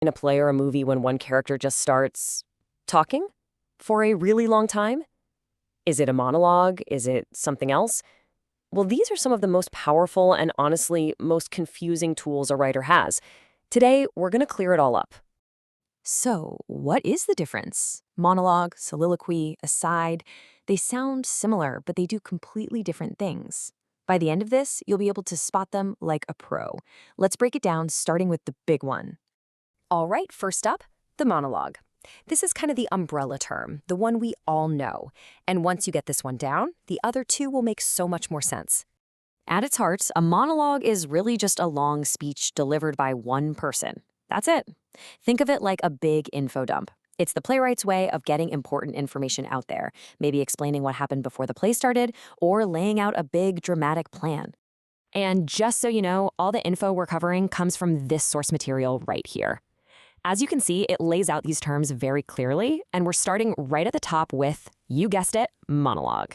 In a play or a movie when one character just starts talking for a really long time? Is it a monologue? Is it something else? Well, these are some of the most powerful and honestly most confusing tools a writer has. Today, we're going to clear it all up. So, what is the difference? Monologue, soliloquy, aside, they sound similar, but they do completely different things. By the end of this, you'll be able to spot them like a pro. Let's break it down, starting with the big one. All right, first up, the monologue. This is kind of the umbrella term, the one we all know. And once you get this one down, the other two will make so much more sense. At its heart, a monologue is really just a long speech delivered by one person. That's it. Think of it like a big info dump. It's the playwright's way of getting important information out there, maybe explaining what happened before the play started, or laying out a big dramatic plan. And just so you know, all the info we're covering comes from this source material right here. As you can see, it lays out these terms very clearly, and we're starting right at the top with, you guessed it, monologue.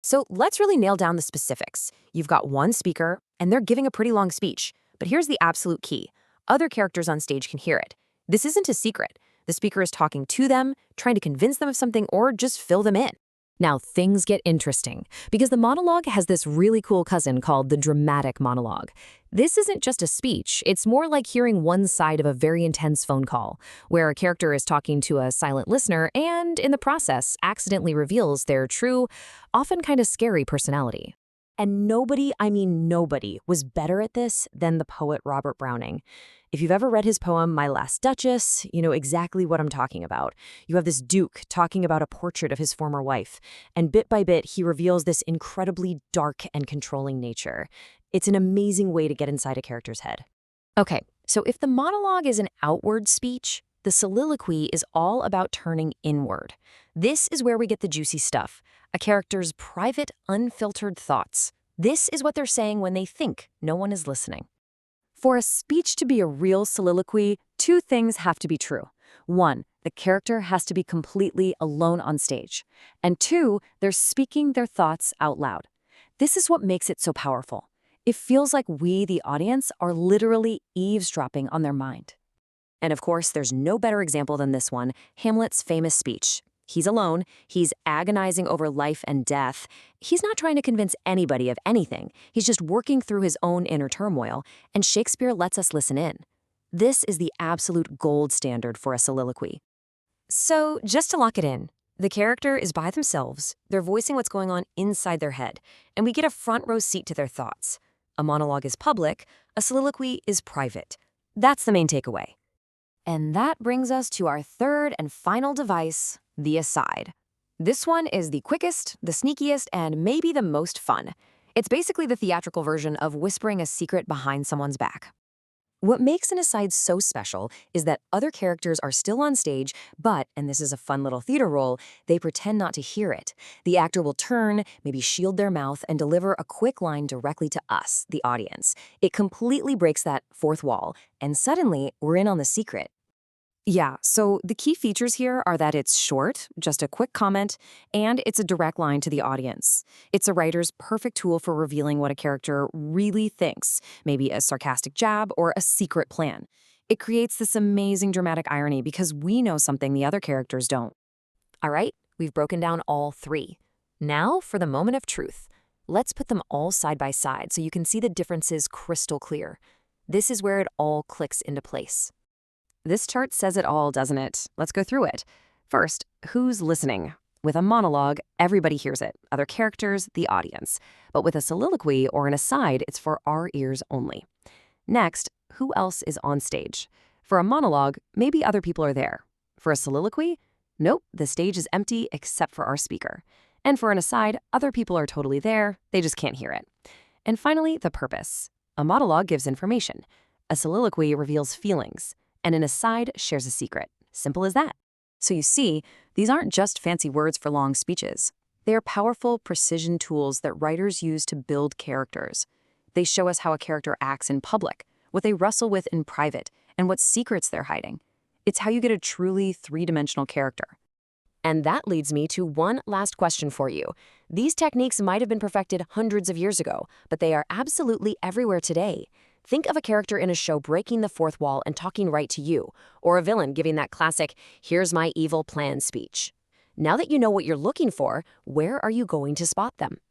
So let's really nail down the specifics. You've got one speaker, and they're giving a pretty long speech. But here's the absolute key. Other characters on stage can hear it. This isn't a secret. The speaker is talking to them, trying to convince them of something, or just fill them in. Now, things get interesting, because the monologue has this really cool cousin called the dramatic monologue. This isn't just a speech, it's more like hearing one side of a very intense phone call, where a character is talking to a silent listener and, in the process, accidentally reveals their true, often kind of scary personality. And nobody, I mean nobody, was better at this than the poet Robert Browning. If you've ever read his poem, My Last Duchess, you know exactly what I'm talking about. You have this duke talking about a portrait of his former wife, and bit by bit, he reveals this incredibly dark and controlling nature. It's an amazing way to get inside a character's head. Okay, so if the monologue is an outward speech, the soliloquy is all about turning inward. This is where we get the juicy stuff, a character's private, unfiltered thoughts. This is what they're saying when they think no one is listening. For a speech to be a real soliloquy, two things have to be true. One, the character has to be completely alone on stage. And two, they're speaking their thoughts out loud. This is what makes it so powerful. It feels like we, the audience, are literally eavesdropping on their mind. And of course, there's no better example than this one, Hamlet's famous speech. He's alone, he's agonizing over life and death. He's not trying to convince anybody of anything. He's just working through his own inner turmoil, and Shakespeare lets us listen in. This is the absolute gold standard for a soliloquy. So, just to lock it in, the character is by themselves, they're voicing what's going on inside their head, and we get a front row seat to their thoughts. A monologue is public, a soliloquy is private. That's the main takeaway. And that brings us to our third and final device, the aside. This one is the quickest, the sneakiest, and maybe the most fun. It's basically the theatrical version of whispering a secret behind someone's back. What makes an aside so special is that other characters are still on stage, but, and this is a fun little theater role, they pretend not to hear it. The actor will turn, maybe shield their mouth, and deliver a quick line directly to us, the audience. It completely breaks that fourth wall, and suddenly we're in on the secret. Yeah, so the key features here are that it's short, just a quick comment, and it's a direct line to the audience. It's a writer's perfect tool for revealing what a character really thinks, maybe a sarcastic jab or a secret plan. It creates this amazing dramatic irony because we know something the other characters don't. All right, we've broken down all three. Now for the moment of truth. Let's put them all side by side so you can see the differences crystal clear. This is where it all clicks into place. This chart says it all, doesn't it? Let's go through it. First, who's listening? With a monologue, everybody hears it, other characters, the audience. But with a soliloquy or an aside, it's for our ears only. Next, who else is on stage? For a monologue, maybe other people are there. For a soliloquy, nope, the stage is empty except for our speaker. And for an aside, other people are totally there, they just can't hear it. And finally, the purpose. A monologue gives information. A soliloquy reveals feelings. And an aside shares a secret. Simple as that. So you see, these aren't just fancy words for long speeches. They are powerful precision tools that writers use to build characters. They show us how a character acts in public, what they wrestle with in private, and what secrets they're hiding. It's how you get a truly three-dimensional character. And that leads me to one last question for you. These techniques might have been perfected hundreds of years ago, but they are absolutely everywhere today. Think of a character in a show breaking the fourth wall and talking right to you, or a villain giving that classic, "here's my evil plan" speech. Now that you know what you're looking for, where are you going to spot them?